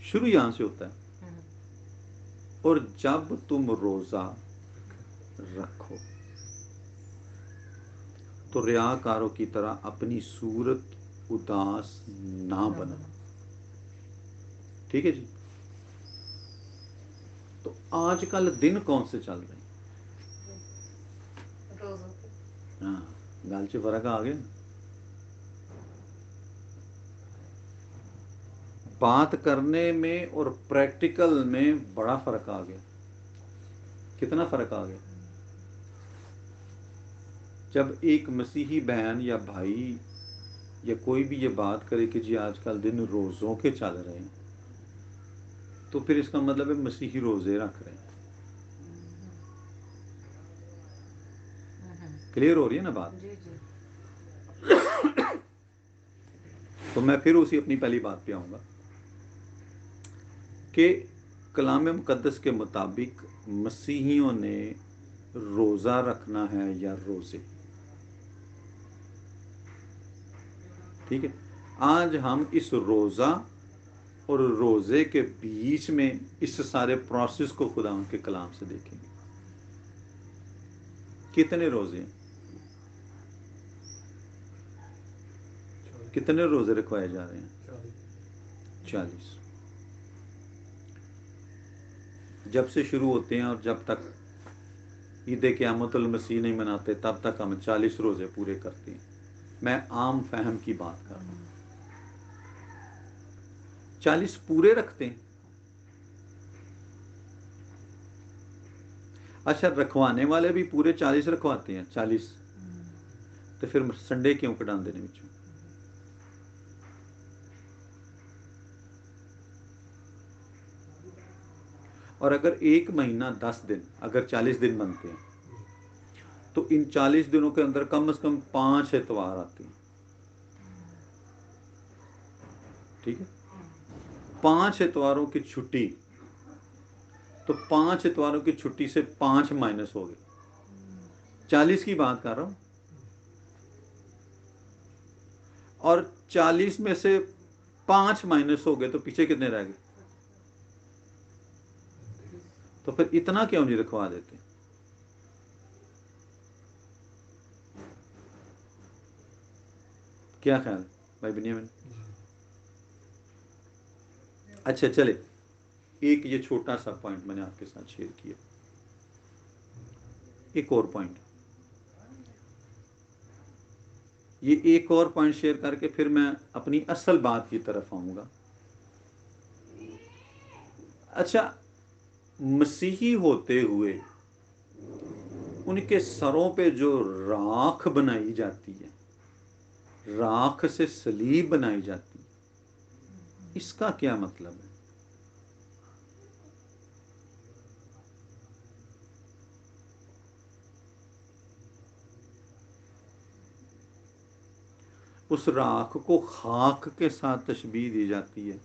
شروع یہاں سے ہوتا ہے. اور جب تم روزہ رکھو تو ریاکاروں کی طرح اپنی صورت اداس نہ بنا. ٹھیک ہے جی. تو آج کل دن کون سے چل رہے ہیں؟ ہاں گل چ فرق آ گیا. بات کرنے میں اور پریکٹیکل میں بڑا فرق آ گیا. کتنا فرق آ گیا؟ جب ایک مسیحی بہن یا بھائی یا کوئی بھی یہ بات کرے کہ جی آج کل دن روزوں کے چل رہے ہیں، تو پھر اس کا مطلب ہے مسیحی روزے رکھ رہے ہیں. کلیئر ہو رہی ہے نا بات؟ تو میں پھر اسی اپنی پہلی بات پہ آؤں گا کہ کلام مقدس کے مطابق مسیحیوں نے روزہ رکھنا ہے یا روزے. ٹھیک ہے. آج ہم اس روزہ اور روزے کے بیچ میں اس سارے پروسیس کو خدا ان کے کلام سے دیکھیں گے. کتنے روزے ہیں؟ کتنے روزے رکھوائے جا رہے ہیں؟ 40. جب سے شروع ہوتے ہیں اور جب تک عید قیامت المسیح نہیں مناتے تب تک ہم 40 روزے پورے کرتے ہیں. میں عام فہم کی بات کر رہا ہوں. 40 پورے رکھتے ہیں. اچھا رکھوانے والے بھی پورے 40 رکھواتے ہیں؟ 40. تو پھر سنڈے کیوں کٹان دینے بچوں؟ اور اگر ایک مہینہ 10 دن اگر 40 دن بنتے ہیں تو ان 40 دنوں کے اندر کم از کم 5 اتوار آتے ہیں. ٹھیک ہے. 5 اتواروں کی چھٹی، تو 5 اتواروں کی چھٹی سے 5 مائنس ہو گئے. 40 کی بات کر رہا ہوں. اور 40 میں سے 5 مائنس ہو گئے تو پیچھے کتنے رہ گئے؟ تو پھر اتنا کیوں نہیں رکھوا دیتے؟ کیا خیال بھائی بنیامین؟ اچھا چلے ایک یہ چھوٹا سا پوائنٹ میں نے آپ کے ساتھ شیئر کیا. ایک اور پوائنٹ، یہ ایک اور پوائنٹ شیئر کر کے پھر میں اپنی اصل بات کی طرف آؤں گا. اچھا مسیحی ہوتے ہوئے ان کے سروں پہ جو راکھ بنائی جاتی ہے، راکھ سے صلیب بنائی جاتی ہے، اس کا کیا مطلب ہے؟ اس راکھ کو خاک کے ساتھ تشبیہ دی جاتی ہے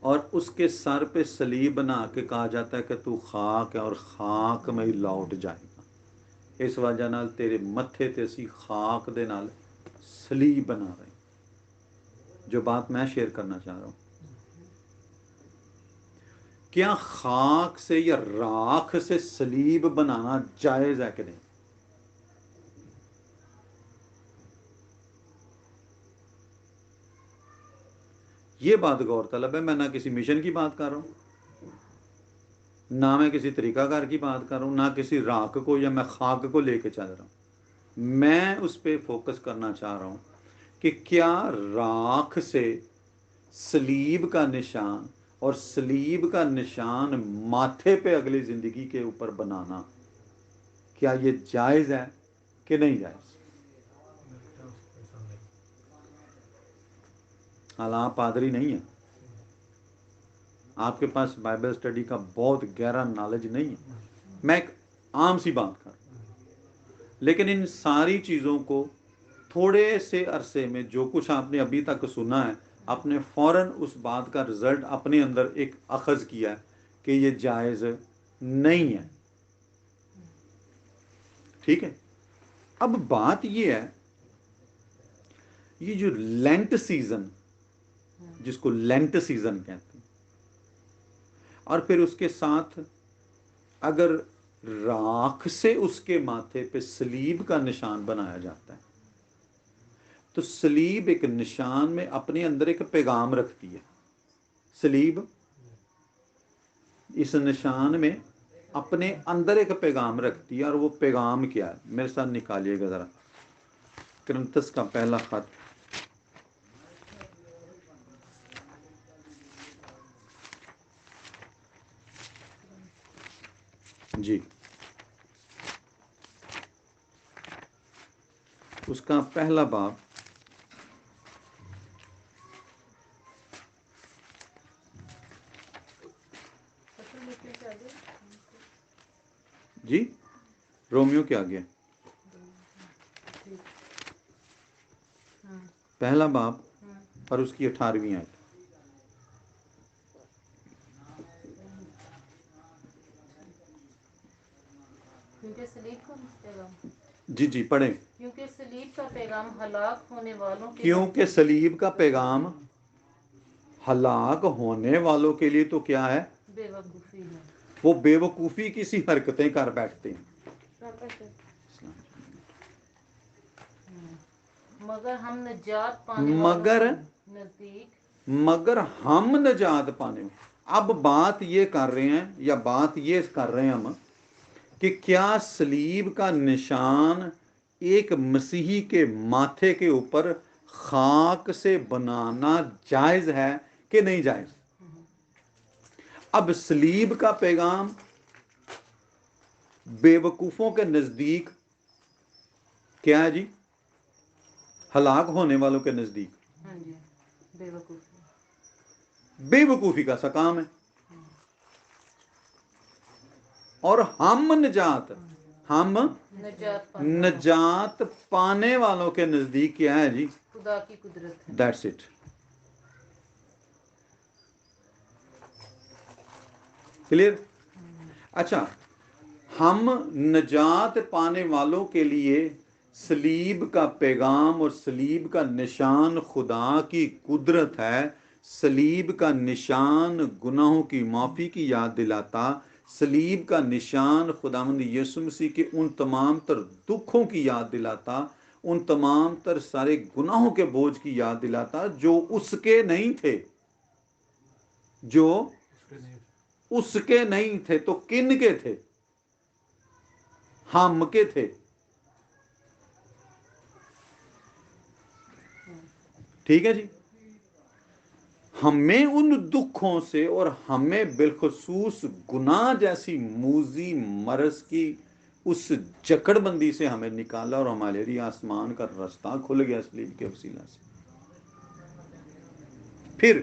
اور اس کے سر پہ صلیب بنا کے کہا جاتا ہے کہ تو خاک ہے اور خاک میں ہی لوٹ جائے گا. اس وجہ نال تیرے متھے تے اسی خاک دے نال صلیب بنا رہے ہیں. جو بات میں شیئر کرنا چاہ رہا ہوں، کیا خاک سے یا راکھ سے صلیب بنانا جائز ہے کہ نہیں؟ یہ بات غور طلب ہے. میں نہ کسی مشن کی بات کر رہا ہوں، نہ میں کسی طریقہ کار کی بات کر رہا ہوں، نہ کسی راکھ کو یا میں خاک کو لے کے چل رہا ہوں. میں اس پہ فوکس کرنا چاہ رہا ہوں کہ کیا راکھ سے صلیب کا نشان اور صلیب کا نشان ماتھے پہ اگلی زندگی کے اوپر بنانا، کیا یہ جائز ہے کہ نہیں جائز؟ آپ پادری نہیں ہیں، آپ کے پاس بائبل اسٹڈی کا بہت گہرا نالج نہیں ہے. میں ایک عام سی بات کر رہا ہوں، لیکن ان ساری چیزوں کو تھوڑے سے عرصے میں جو کچھ آپ نے ابھی تک سنا ہے، آپ نے فوراً اس بات کا رزلٹ اپنے اندر ایک اخذ کیا ہے کہ یہ جائز نہیں ہے. ٹھیک ہے. اب بات یہ ہے، یہ جو لینٹ سیزن جس کو لینٹ سیزن کہتے ہیں، اور پھر اس کے ساتھ اگر راکھ سے اس کے ماتھے پہ صلیب کا نشان بنایا جاتا ہے، تو صلیب ایک نشان میں اپنے اندر ایک پیغام رکھتی ہے. صلیب اس نشان میں اپنے اندر ایک پیغام رکھتی ہے، اور وہ پیغام کیا ہے؟ میرے ساتھ نکالیے گا ذرا کرنتس کا پہلا خط، جی اس کا پہلا باب، جی رومیو کے آگے پہلا باب اور اس کی 18ویں آیت. کیونکہ صلیب کا پیغام، جی جی پڑھیں. کیونکہ صلیب کا پیغام ہلاک ہونے والوں کے کیونکہ صلیب کا پیغام ہلاک ہونے والوں کے لیے تو کیا ہے؟ بے وقوفی ہے. وہ بے وقوفی کی سی حرکتیں کر بیٹھتے ہیں. مگر ہم نجات پانے والوں کے نزدیک، مگر ہم نجات پانے. اب بات یہ کر رہے ہیں، یا بات یہ کر رہے ہیں ہم، کہ کیا صلیب کا نشان ایک مسیحی کے ماتھے کے اوپر خاک سے بنانا جائز ہے کہ نہیں جائز؟ اب صلیب کا پیغام بے وقوفوں کے نزدیک کیا ہے جی؟ ہلاک ہونے والوں کے نزدیک ہاں جی بے وقوفی، بے وقوفی کا سا کام ہے. اور ہم ہم نجات پانے والوں کے نزدیک کیا ہے جی؟ خدا کی قدرت ہے. That's it. کلیئر؟ اچھا، ہم نجات پانے والوں کے لیے صلیب کا پیغام اور صلیب کا نشان خدا کی قدرت ہے. صلیب کا نشان گناہوں کی معافی کی یاد دلاتا، صلیب کا نشان خداوند یسوع مسیح کے ان تمام تر دکھوں کی یاد دلاتا، ان تمام تر سارے گناہوں کے بوجھ کی یاد دلاتا جو اس کے نہیں تھے. جو اس کے نہیں تھے تو کن کے تھے؟ ہم کے تھے. ٹھیک ہے جی. ہمیں ان دکھوں سے اور ہمیں بالخصوص گناہ جیسی موذی مرض کی اس جکڑ بندی سے ہمیں نکالا، اور ہمارے لیے آسمان کا راستہ کھل گیا صلیب کے وسیلہ سے. پھر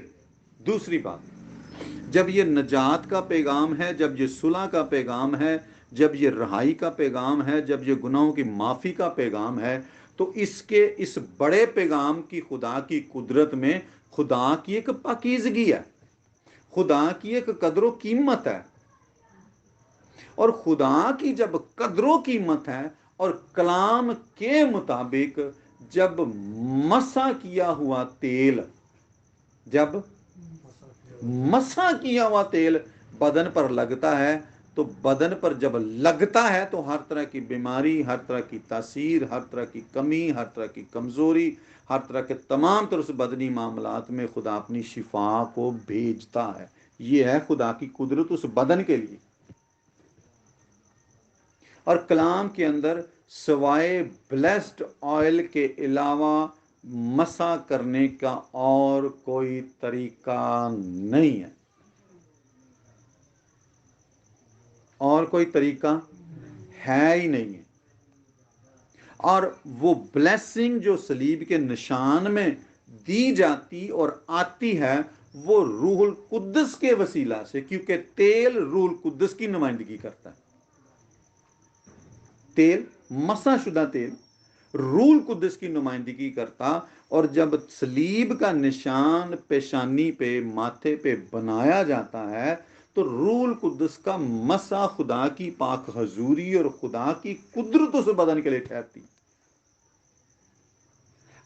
دوسری بات، جب یہ نجات کا پیغام ہے، جب یہ صلح کا پیغام ہے، جب یہ رہائی کا پیغام ہے، جب یہ گناہوں کی معافی کا پیغام ہے، تو اس بڑے پیغام کی خدا کی قدرت میں خدا کی ایک پاکیزگی ہے، خدا کی ایک قدر و قیمت ہے. اور خدا کی جب قدر و قیمت ہے، اور کلام کے مطابق جب مسح کیا ہوا تیل، جب مسح کیا ہوا تیل بدن پر لگتا ہے، تو بدن پر جب لگتا ہے تو ہر طرح کی بیماری، ہر طرح کی تاثیر، ہر طرح کی کمی، ہر طرح کی کمزوری، ہر طرح کے تمام طرح سے بدنی معاملات میں خدا اپنی شفا کو بھیجتا ہے. یہ ہے خدا کی قدرت اس بدن کے لیے. اور کلام کے اندر سوائے بلیسڈ آئل کے علاوہ مسح کرنے کا اور کوئی طریقہ نہیں ہے. اور کوئی طریقہ ہے ہی نہیں ہے. اور وہ بلیسنگ جو صلیب کے نشان میں دی جاتی اور آتی ہے، وہ روح القدس کے وسیلہ سے، کیونکہ تیل روح القدس کی نمائندگی کرتا ہے. تیل، مسح شدہ تیل روح القدس کی نمائندگی کرتا، اور جب صلیب کا نشان پیشانی پہ، ماتھے پہ بنایا جاتا ہے، تو روح القدس کا مسح خدا کی پاک حضوری اور خدا کی قدرت اس بدن کے لیے ٹھہرتی.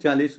40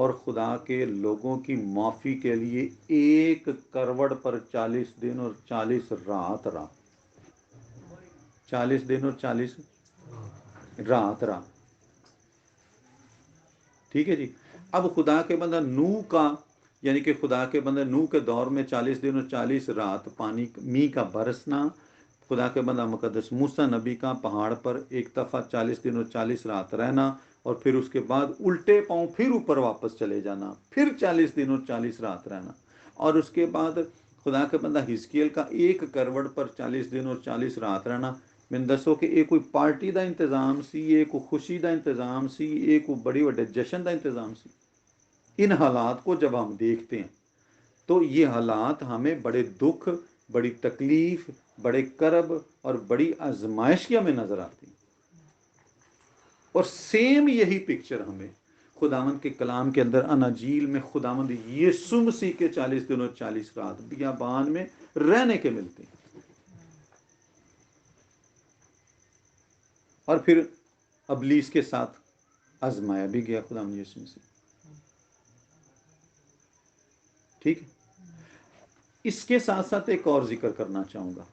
اور خدا کے لوگوں کی معافی کے لیے 1 کروڑ پر 40 دن اور 40 رات رہا. 40 دن اور 40 رات رہا. ٹھیک ہے جی. اب خدا کے بندہ نوح کا، یعنی کہ خدا کے بندہ نوح کے دور میں 40 دن اور 40 رات پانی می کا برسنا، خدا کے بندہ مقدس موسیٰ نبی کا پہاڑ پر ایک دفعہ 40 دن اور 40 رات رہنا، اور پھر اس کے بعد الٹے پاؤں پھر اوپر واپس چلے جانا، پھر 40 دن اور 40 رات رہنا، اور اس کے بعد خدا کے بندہ حزقیل کا 1 کروڑ پر 40 دن اور 40 رات رہنا. میں دسو کہ یہ کوئی پارٹی دا انتظام سی، یہ کوئی خوشی دا انتظام سی، یہ کوئی بڑی وڈے جشن دا انتظام سی؟ ان حالات کو جب ہم دیکھتے ہیں تو یہ حالات ہمیں بڑے دکھ، بڑی تکلیف، بڑے کرب اور بڑی آزمائش کی ہمیں نظر آتی ہیں. اور سیم یہی پکچر ہمیں خداوند کے کلام کے اندر اناجیل میں خداوند یسوع مسیح کے 40 دن اور 40 رات بیابان میں رہنے کے ملتے ہیں. اور پھر ابلیس کے ساتھ آزمایا بھی گیا خداوند یسوع مسیح. ٹھیک ہے. اس کے ساتھ ساتھ ایک اور ذکر کرنا چاہوں گا.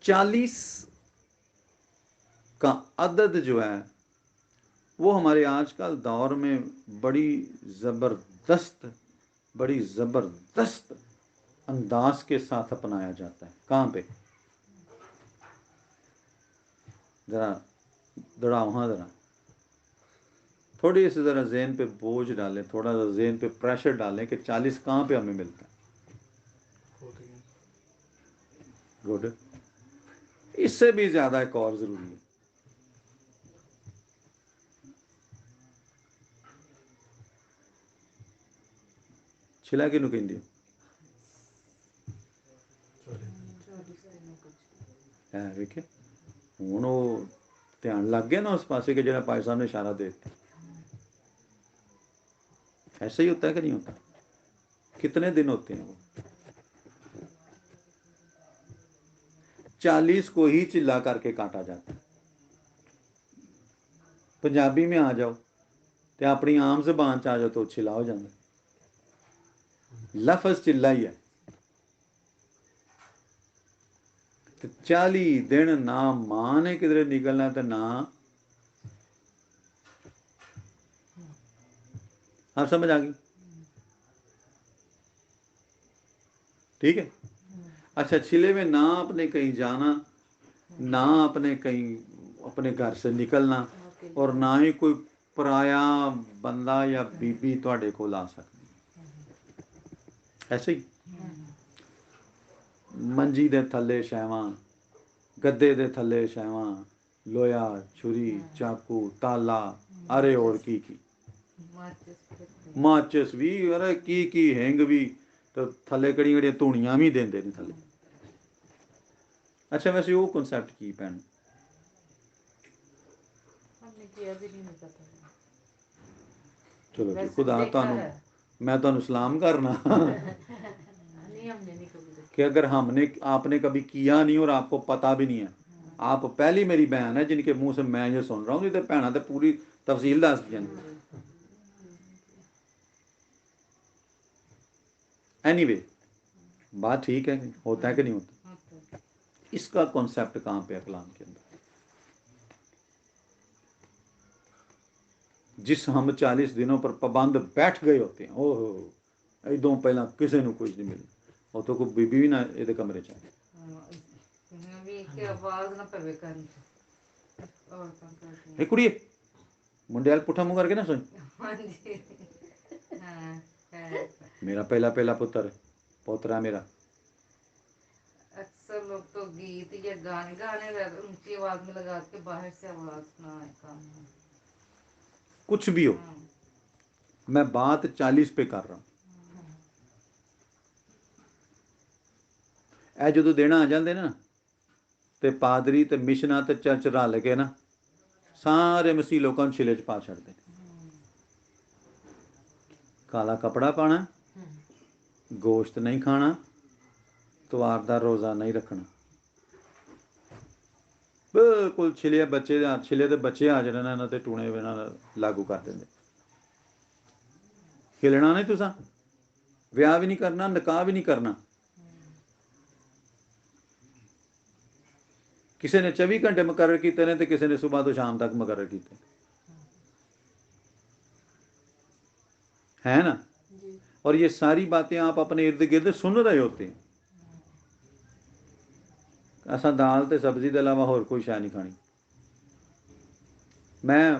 40 کا عدد جو ہے وہ ہمارے آج کل دور میں بڑی زبردست انداز کے ساتھ اپنایا جاتا ہے. کہاں پہ؟ ذرا دڑاؤ، ہاں ذرا تھوڑی سی ذرا ذہن پہ بوجھ ڈالیں، تھوڑا سا ذہن پہ پریشر ڈالیں کہ 40 کہاں پہ ہمیں ملتا ہے. گڈ. اس سے بھی زیادہ ایک اور ضروری ہے. چھلا کہ نکیں دی ویکھے ہوں وہ دھیان لگ گیا نا اس پاسے کہ جڑا پائی صاحب نے اشارہ دے دیا. ایسا ہی ہوتا ہے کہ نہیں ہوتا؟ کتنے دن ہوتے ہیں وہ؟ 40 کو ہی چلا کر کے کاٹا جاتا ہے. پنجابی میں آ جاؤ تو اپنی عام زبان چ آ جاؤ تو چلا ہو جاتا. لفظ چلا ہی ہے. 40 دن نہ ماں نے کدھر نکلنا تو نہ آپ سمجھ آ گئی. ٹھیک ہے. اچھا چلے میں نہ اپنے کہیں جانا، نہ اپنے کہیں اپنے گھر سے نکلنا، اور نہ ہی کوئی پرایا بندہ یا بی بی تواڈے کول آ سکتی. ایسے ہی منجی دے تھلے شیواں، گدے دے تھلے شیواں، لویا، چھری، چاقو، تالا، ارے اور کی ماچس بھی، ارے کی ہینگ بھی، تو تھلے کڑی کڑی دھونیاں بھی دیندے نے تھلے. اچھا ویسے وہ کنسیپٹ کی پہن چلو جی خدا تانوں میں تانوں سلام کرنا کہ اگر ہم نے آپ نے کبھی کیا نہیں اور آپ کو پتا بھی نہیں ہے، آپ پہلی میری بہن ہے جن کے منہ سے میں یہ سن رہا ہوں. تو بہنیں تو پوری تفصیل دس دیا. اینی وے بات ٹھیک ہے، ہوتا ہے کہ نہیں ہوتا. اس کا کانسیپٹ کہاں پہ کلام کے اندر؟ جس ہم 40 دنوں پر پابند بیٹھ گئے ہوتے ہیں. او ہو ادوں پہلا کسی نو کچھ نہیں ملی، وہ تو کوئی بی بھی نہ یہ کمرے چ کڑیے منڈے وال پٹھا منہ کر کے نہ سوئی. میرا پہلا پتر پوترا میرا. اکثر لوگ تو گیت یا گانے اونچی آواز میں لگا کے باہر سے آواز سنا. کچھ بھی ہو، میں بات 40 پہ کر رہا ہوں. اے جدو دن آ جاندے نا تے پادری تے مشنا تے چرچ رل کے نا سارے مسیح لوگوں کو چھلے چ پا چھڑتے. کالا کپڑا پانا، گوشت نہیں کھانا، توار دا روزہ نہیں رکھنا. بالکل چھلے دے بچے آ جانے تے ٹونے لاگو کر دیں. ہلنا نہیں تسا, ਵਿਆਹ ਵੀ ਨਹੀਂ ਕਰਨਾ, ਨਿਕਾਹ ਵੀ ਨਹੀਂ ਕਰਨਾ. ਕਿਸੇ نے 24 ਘੰਟੇ ਮੁਕਰਰ ਕੀਤੇ ਨੇ ਤੇ ਕਿਸੇ ਨੇ ਸਵੇਰ ਤੋਂ ਸ਼ਾਮ ਤੱਕ ਮੁਕਰਰ ਕੀਤੇ ہے نا. اور یہ ساری باتیں آپ اپنے ارد گرد سن رہے ہوتے ہیں. ایسا دال تے سبزی کے علاوہ اور کوئی شے نہیں کھانی. میں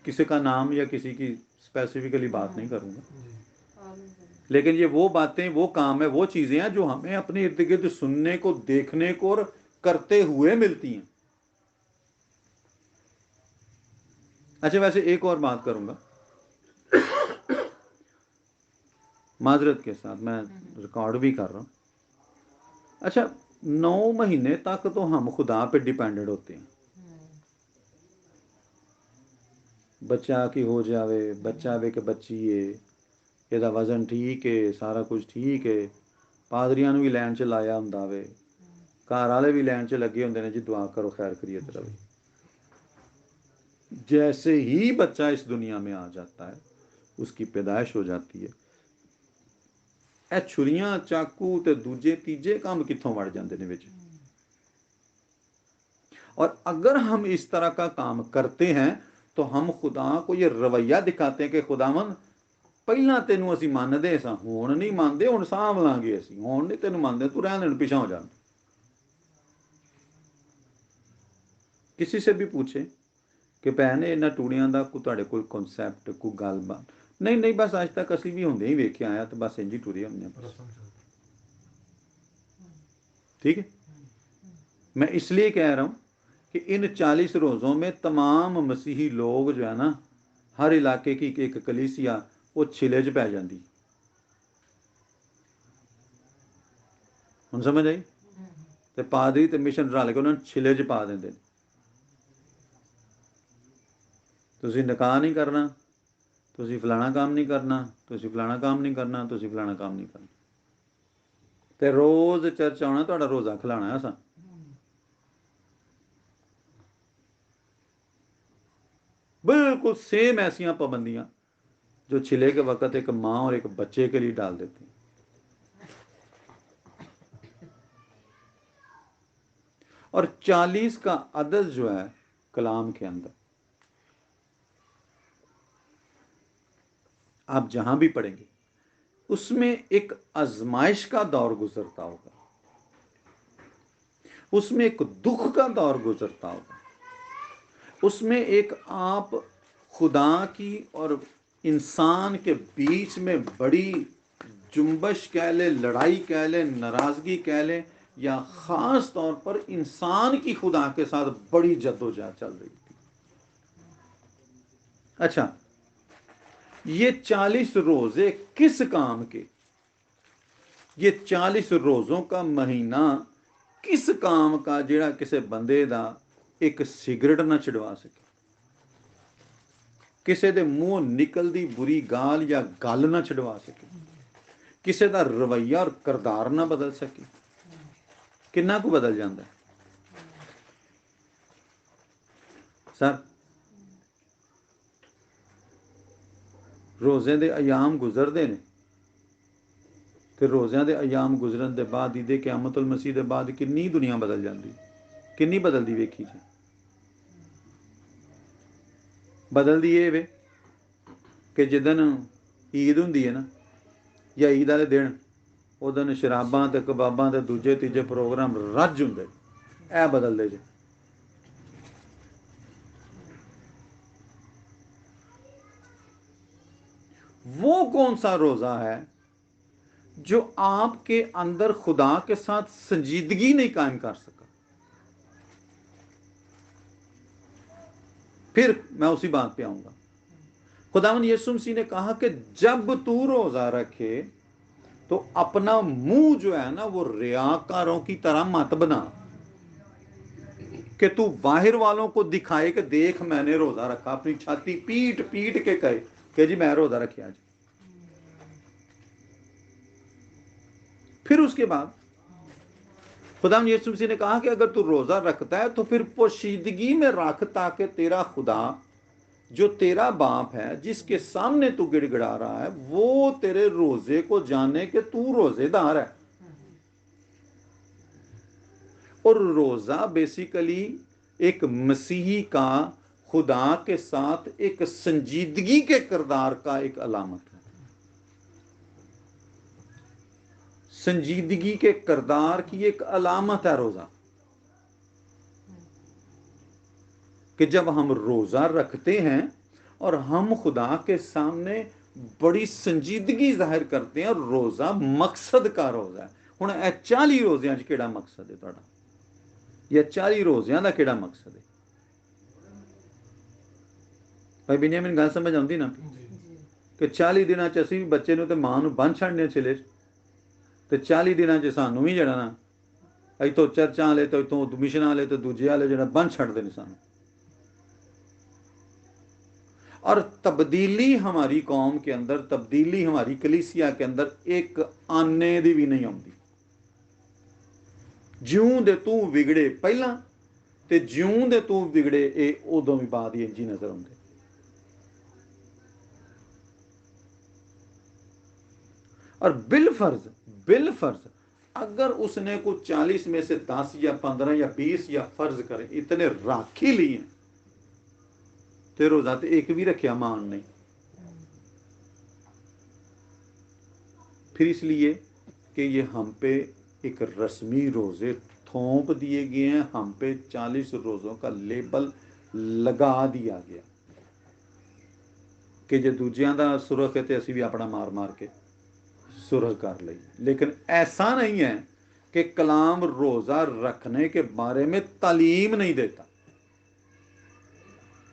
کسی کا نام یا کسی کی اسپیسیفکلی بات نہیں کروں گا, لیکن یہ وہ باتیں, وہ کام ہے, وہ چیزیں ہیں جو ہمیں اپنے ارد گرد سننے کو, دیکھنے کو اور کرتے ہوئے ملتی ہیں. اچھا ویسے ایک اور بات کروں گا معذرت کے ساتھ, میں ریکارڈ بھی کر رہا ہوں. اچھا 9 مہینے تک تو ہم خدا پہ ڈیپینڈنٹ ہوتے ہیں. بچہ کی ہو جاوے, بچہ وے کہ بچی ہے, یہ وزن ٹھیک ہے, سارا کچھ ٹھیک ہے, پادریاں بھی لین چ لایا ہوں وے, گھر والے بھی لین چ لگے ہوں نے, جی دعا کرو خیر خیریت رہے. جیسے ہی بچہ اس دنیا میں آ جاتا ہے, اس کی پیدائش ہو جاتی ہے, اے چھریاں چاقو تے دوجے تیجے کام کتوں وڑ جاندے نے وچ. اور اگر ہم اس طرح کا کام کرتے ہیں تو ہم خدا کو یہ رویہ دکھاتے ہیں کہ خداوند پہلا تینوں اسی مانتے سا, ہون نہیں مانتے, ہوں سانبھ لاں گے اسی, ہون نہیں تینوں مانتے, تو رہن دین, پیچھا ہو جانا. کسی سے بھی پوچھے کہ بھن انہاں ٹوڑیاں دا تہاڈے کول کنسیپٹ, کوئی گل بات نہیں, بس اج تک اسی بھی ہوندے ہی ویکھے آیا, تو بس انج ہی ٹرے ہوندے ہیں. ٹھیک ہے. میں اس لیے کہہ رہا ہوں کہ ان 40 روزوں میں تمام مسیحی لوگ جو ہے نا, ہر علاقے کی ایک کلیسیا وہ چھلے چ پی جاندی. ہن سمجھ آئی؟ تے پادری تے مشن رل کے انہوں نے چھلے چ پا دیں. تسی نکاح نہیں کرنا, تسی فلانا کام نہیں کرنا, تسی فلانا کام نہیں کرنا, تسی فلانا کام نہیں کرنا. تے روز چرچ آنا, تہاڈا روزہ کھلانا ہے اساں. بالکل سیم ایسیاں پابندیاں جو چھلے کے وقت ایک ماں اور ایک بچے کے لیے ڈال دیتی ہیں. اور 40 کا عدد جو ہے کلام کے اندر, آپ جہاں بھی پڑھیں گے اس میں ایک آزمائش کا دور گزرتا ہوگا, اس میں ایک دکھ کا دور گزرتا ہوگا, اس میں ایک آپ خدا کی اور انسان کے بیچ میں بڑی جنبش کہہ لیں, لڑائی کہہ لیں, ناراضگی کہہ لیں, یا خاص طور پر انسان کی خدا کے ساتھ بڑی جدوجہد چل رہی تھی. اچھا یہ 40 روزے کس کام کے, یہ 40 روزوں کا مہینہ کس کام کا جڑا کسے بندے دا ایک سگرٹ نہ چڑوا سکے, کسے دے منہ نکل دی بری گال یا گل نہ چڑوا سکے, کسے دا رویہ اور کردار نہ بدل سکے. کنا کو بدل جاندہ ہے سر. روزے دے ایام گزردے نے, تے روزیاں دے ایام گزرن دے بعد ہی دے قیامت المسیح دے بعد کنی دنیا بدل جاندی, کنی بدل دی ویکھی جی. بدل دی یہ وے کہ جدن عید ہوندی ہے نا, یا عید والے دن, وہ دن شراباں تے کباباں تے دوجے تیجے پروگرام رج ہوندے, اے بدل دے جے. وہ کون سا روزہ ہے جو آپ کے اندر خدا کے ساتھ سنجیدگی نہیں قائم کر سکا؟ پھر میں اسی بات پہ آؤں گا. خداوند یسوع مسیح نے کہا کہ جب تو روزہ رکھے تو اپنا منہ جو ہے نا وہ ریاکاروں کی طرح مت بنا, کہ تو باہر والوں کو دکھائے کہ دیکھ میں نے روزہ رکھا, اپنی چھاتی پیٹ پیٹ کے کہے کہ جی میں روزہ رکھیا جی. پھر اس کے بعد خداوند یسوع مسیح نے کہا کہ اگر تو روزہ رکھتا ہے تو پھر پوشیدگی میں رکھ, تاکہ تیرا خدا جو تیرا باپ ہے جس کے سامنے تو گڑ گڑا رہا ہے وہ تیرے روزے کو جانے کہ تو روزے دار ہے. اور روزہ بیسیکلی ایک مسیحی کا خدا کے ساتھ ایک سنجیدگی کے کردار کا ایک علامت ہے. سنجیدگی کے کردار کی ایک علامت ہے روزہ. کہ جب ہم روزہ رکھتے ہیں اور ہم خدا کے سامنے بڑی سنجیدگی ظاہر کرتے ہیں. اور روزہ مقصد کا روزہ ہے. ہن اے 40 روزیاں وچ کیڑا مقصد ہے تہاڈا؟ یا 40 روزیاں دا کیڑا مقصد ہے؟ بھائی بنیامین گل سمجھ آندی نا کہ 40 دناں چ اسی بچے نوں تے ماں نوں بن چھڑنے چلے تے 40 دناں چ سانوں بھی جڑا نا ایتھوں چرچاں والے تے ایتھوں مشن والے تے دوجے والے جڑا بن چھڑدے نے سانوں. اور تبدیلی ہماری قوم کے اندر، تبدیلی ہماری کلیسیا کے اندر ایک آنے دی بھی نہیں آتی. جیوں دے تو بگڑے پہلا تے جیوں دے تو بگڑے اے ادوں بھی بعد ہی انجی نظر آتے. اور بالفرض اگر اس نے کوئی 40 میں سے 10 یا 15 یا 20 یا فرض کرے اتنے راکھ ہی لیے تو روزہ تو ایک بھی رکھیا مان نہیں. پھر اس لیے کہ یہ ہم پہ ایک رسمی روزے تھوپ دیے گئے ہیں، ہم پہ 40 روزوں کا لیبل لگا دیا گیا کہ جو دوجیاں دا سرخ ہے تو اسی بھی اپنا مار مار کے سرخ کر لئی. لیکن ایسا نہیں ہے کہ کلام روزہ رکھنے کے بارے میں تعلیم نہیں دیتا.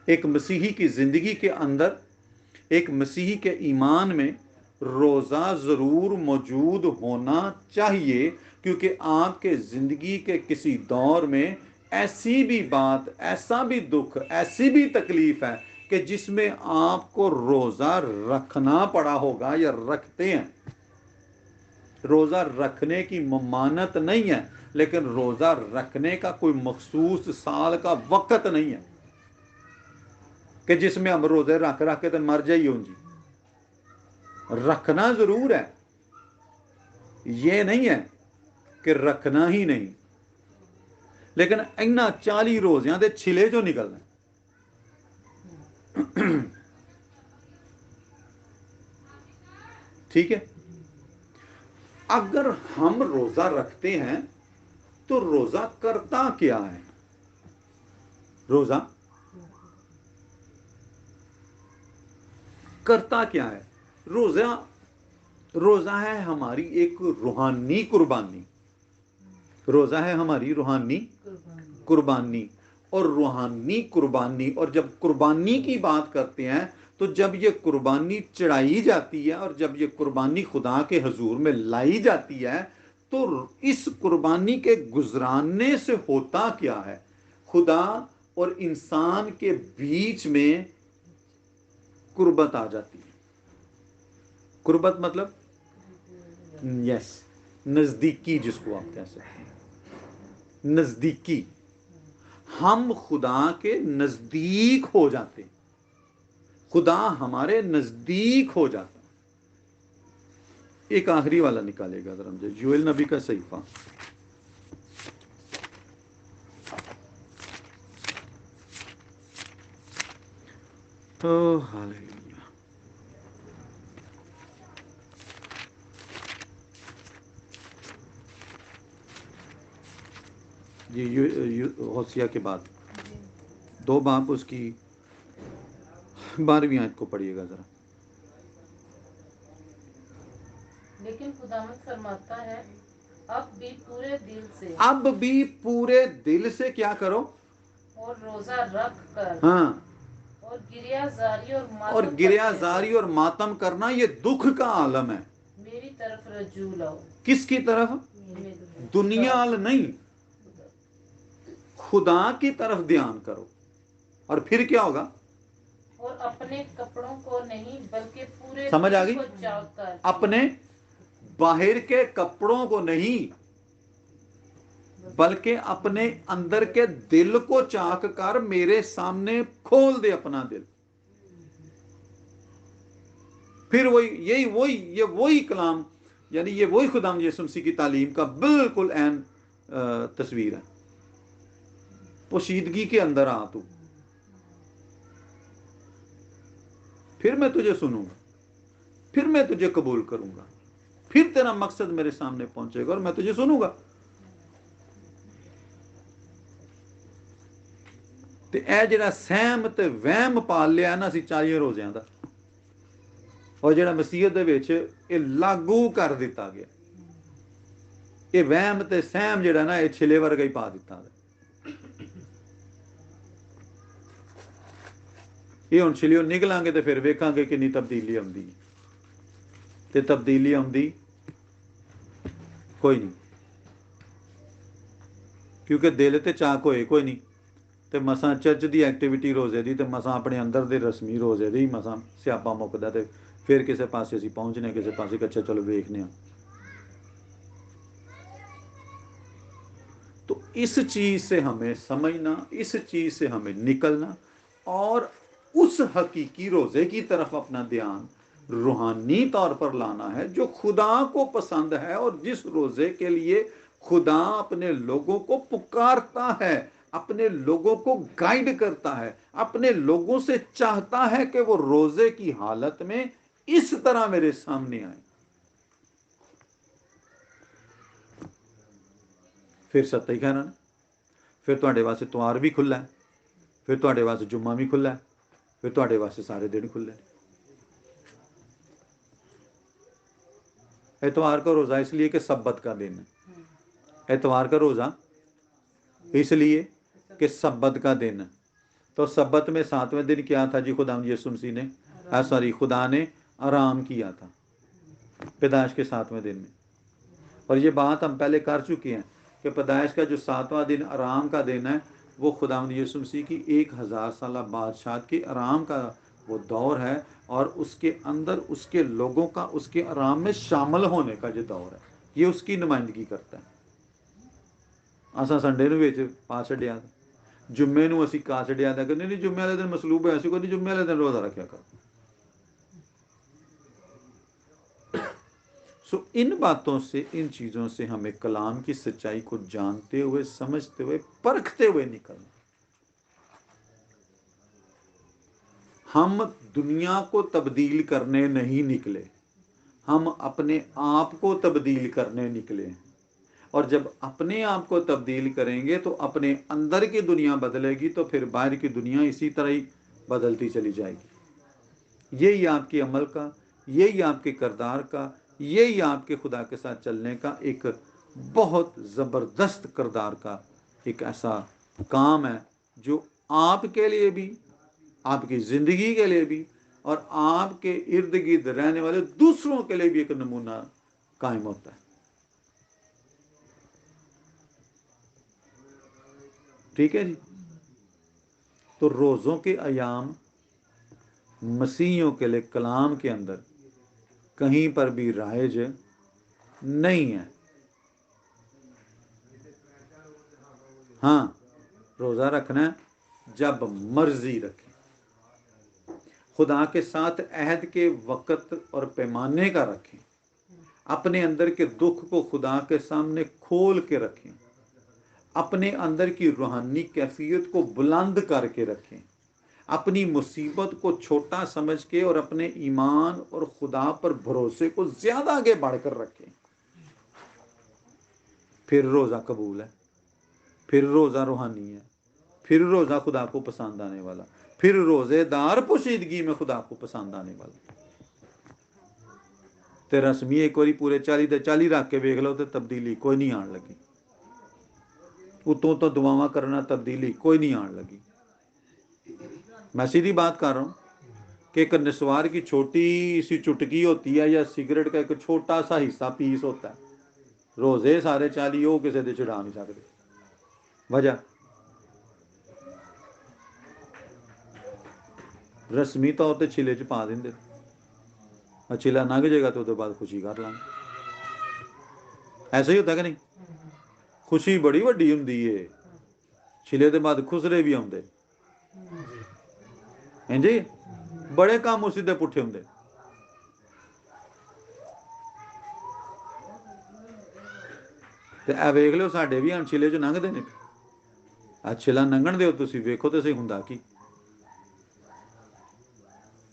ایک مسیحی کی زندگی کے اندر، ایک مسیحی کے ایمان میں روزہ ضرور موجود ہونا چاہیے، کیونکہ آپ کے زندگی کے کسی دور میں ایسی بھی بات، ایسا بھی دکھ، ایسی بھی تکلیف ہے کہ جس میں آپ کو روزہ رکھنا پڑا ہوگا یا رکھتے ہیں. روزہ رکھنے کی ممانت نہیں ہے، لیکن روزہ رکھنے کا کوئی مخصوص سال کا وقت نہیں ہے کہ جس میں ہم روزے رکھ کے تو مر جائیے. ہوں جی رکھنا ضرور ہے، یہ نہیں ہے کہ رکھنا ہی نہیں، لیکن اینا 40 روزیاں دے چھلے جو نکلنا. ٹھیک ہے. اگر ہم روزہ رکھتے ہیں تو روزہ کرتا کیا ہے؟ روزہ کرتا کیا ہے؟ روزہ ہے ہماری ایک روحانی قربانی. روزہ ہے ہماری روحانی قربانی. اور روحانی قربانی، اور جب قربانی کی بات کرتے ہیں تو جب یہ قربانی چڑھائی جاتی ہے اور جب یہ قربانی خدا کے حضور میں لائی جاتی ہے تو اس قربانی کے گزرانے سے ہوتا کیا ہے؟ خدا اور انسان کے بیچ میں قربت آ جاتی ہے. قربت مطلب یس نزدیکی، جس کو آپ کہہ سکتے ہیں نزدیکی. ہم خدا کے نزدیک ہو جاتے ہیں، خدا ہمارے نزدیک ہو جاتا. ایک آخری والا نکالے گا ذرا مجھے، یوئیل نبی کا صحیفہ ہاللویا. جی ہوسیا کے بعد 2 باب اس کی 12ویں آیت کو پڑھیے گا ذرا. لیکن خداوند فرماتا ہے اب بھی پورے دل سے، اب بھی پورے دل سے کیا کرو؟ اور روزہ رکھ کر، ہاں، اور گریہ زاری اور ماتم اور گریہ کرتے زاری ہوئے اور ماتم کرنا یہ دکھ کا عالم ہے. میری طرف رجوع لاؤ. کس کی طرف؟ دنیا وال نہیں، خدا کی طرف دھیان کرو. اور پھر کیا ہوگا؟ اور اپنے کپڑوں کو نہیں بلکہ پورے سمجھ آ دل گئی؟ کو چاک کر، اپنے باہر کے کپڑوں کو نہیں بلکہ اپنے اندر کے دل کو چاک کر میرے سامنے کھول دے اپنا دل. پھر وہی کلام، یعنی یہ وہی خدا یسوع مسیح کی تعلیم کا بالکل عین تصویر ہے. پوشیدگی کے اندر آ تو، پھر میں تجھے سنوں گا، پھر میں تجھے قبول کروں گا، پھر تیرا مقصد میرے سامنے پہنچے گا اور میں تجھے سنوں گا. تے اے جڑا سہم تے وہم پال لیا نا اسی 40 روزیاں دا، اور جڑا مسیحت دے وچ یہ لاگو کر دیتا گیا، یہ وہم تے سہم جڑا نا یہ چھلے ورگا ہی پا دیتا گیا. یہ ہن چھلیوں نکلاں گے تے پھر ویکھاں گے کنی تبدیلی آندی، تے تبدیلی آندی کوئی نہیں، کیونکہ دل تے چاک ہوئے کوئی نہیں. تے مساں چرچ دی ایکٹیویٹی روزے دی تے مساں اپنے اندر دے رسمی روزے دی مساں سیاپا مکدا تے پھر کسے پاسے اسی پہنچنے، کسے پاسے کہ اچھا چلو ویکھنے ہاں. تو اس چیز سے ہمیں سمجھنا، اس چیز سے ہمیں نکلنا اور اس حقیقی روزے کی طرف اپنا دھیان روحانی طور پر لانا ہے جو خدا کو پسند ہے، اور جس روزے کے لیے خدا اپنے لوگوں کو پکارتا ہے، اپنے لوگوں کو گائیڈ کرتا ہے، اپنے لوگوں سے چاہتا ہے کہ وہ روزے کی حالت میں اس طرح میرے سامنے آئیں. پھر ستہ ہی کہنا نا، پھر تواڈے واسطے اتوار بھی کھلا ہے، پھر تواڈے واسطے جمعہ بھی کھلا ہے، پھر تواڈے واسطے سارے دن کھلے ہیں. اتوار کا روزہ اس لیے کہ سبت کا دن ہے، اتوار کا روزہ اس لیے کہ سبت کا دن ہے. تو سبت میں 7ویں دن کیا تھا جی؟ خدا یسوع مسیح نے خدا نے آرام کیا تھا پیدائش کے 7ویں دن میں. اور یہ بات ہم پہلے کر چکے ہیں کہ پیدائش کا جو 7واں دن آرام کا دن ہے وہ خداوند یسوع مسیح کی 1000 سالہ بادشاہت کے آرام کا وہ دور ہے، اور اس کے اندر اس کے لوگوں کا اس کے آرام میں شامل ہونے کا جو دور ہے، یہ اس کی نمائندگی کرتا ہے. اساں سنڈے نو وچ پا چھڈیا، جمعے نو اسی کا چھڈیا تھا کہ نہیں جمعے والے دن مصلوب ہے، اسی کو نہیں جمعے والے دن روزہ رکھیا کرو. سو ان باتوں سے، ان چیزوں سے ہمیں کلام کی سچائی کو جانتے ہوئے، سمجھتے ہوئے، پرکھتے ہوئے نکلنا. ہم دنیا کو تبدیل کرنے نہیں نکلے، ہم اپنے آپ کو تبدیل کرنے نکلے ہیں. اور جب اپنے آپ کو تبدیل کریں گے تو اپنے اندر کی دنیا بدلے گی، تو پھر باہر کی دنیا اسی طرح ہی بدلتی چلی جائے گی. یہی آپ کے عمل کا، یہی آپ کے کردار کا، یہی آپ کے خدا کے ساتھ چلنے کا ایک بہت زبردست کردار کا ایک ایسا کام ہے جو آپ کے لیے بھی، آپ کی زندگی کے لیے بھی، اور آپ کے ارد گرد رہنے والے دوسروں کے لیے بھی ایک نمونہ قائم ہوتا ہے. ٹھیک ہے جی؟ تو روزوں کے ایام مسیحیوں کے لیے کلام کے اندر کہیں پر بھی رائج نہیں ہے. ہاں، روزہ رکھنا ہے جب مرضی رکھیں، خدا کے ساتھ عہد کے وقت اور پیمانے کا رکھیں، اپنے اندر کے دکھ کو خدا کے سامنے کھول کے رکھیں، اپنے اندر کی روحانی کیفیت کو بلند کر کے رکھیں، اپنی مصیبت کو چھوٹا سمجھ کے اور اپنے ایمان اور خدا پر بھروسے کو زیادہ آگے بڑھ کر رکھیں. پھر روزہ قبول ہے، پھر روزہ روحانی ہے، پھر روزہ خدا کو پسند آنے والا، پھر روزے دار پوشیدگی میں خدا کو پسند آنے والا. تے رسمی ایک باری پورے 40 دے 40 رکھ کے ویکھ لو تے تبدیلی کوئی نہیں آن لگی. اتوں تو دعاواں کرنا، تبدیلی کوئی نہیں آن لگی. میں سیدھی بات کر رہا ہوں کہ ایک نسوار کی چھوٹی سی چٹکی ہوتی ہے، یا سگریٹ کا ایک چھوٹا سا حصہ پیس ہوتا ہے، روزے سارے 40 وہ کسی دے چڑھا نہیں سکتے. وجہ رسمی طور تے چھلے چ پا دیں، چھلا لنਘ جائے گا تو بعد خوشی کر لیں. ایسا ہی ہوتا کہ نہیں؟ خوشی بڑی وڈی ہوندی ہے، چھلے دے بعد خسرے بھی آتے ہیں جی، بڑے کام اسی دے پٹھے ہوندے. ਤੇ ਇਹ ਵੇਖ ਲਿਓ ਸਾਡੇ ਵੀ ਅਣਛਿਲੇ 'ਚ ਲੰਘਦੇ ਨੇ। ਆ ਛਿਲਾ ਲੰਘਣ ਦਿਓ ਤੁਸੀਂ, ਵੇਖੋ ਤੇ ਸਹੀ ਹੁੰਦਾ ਕੀ।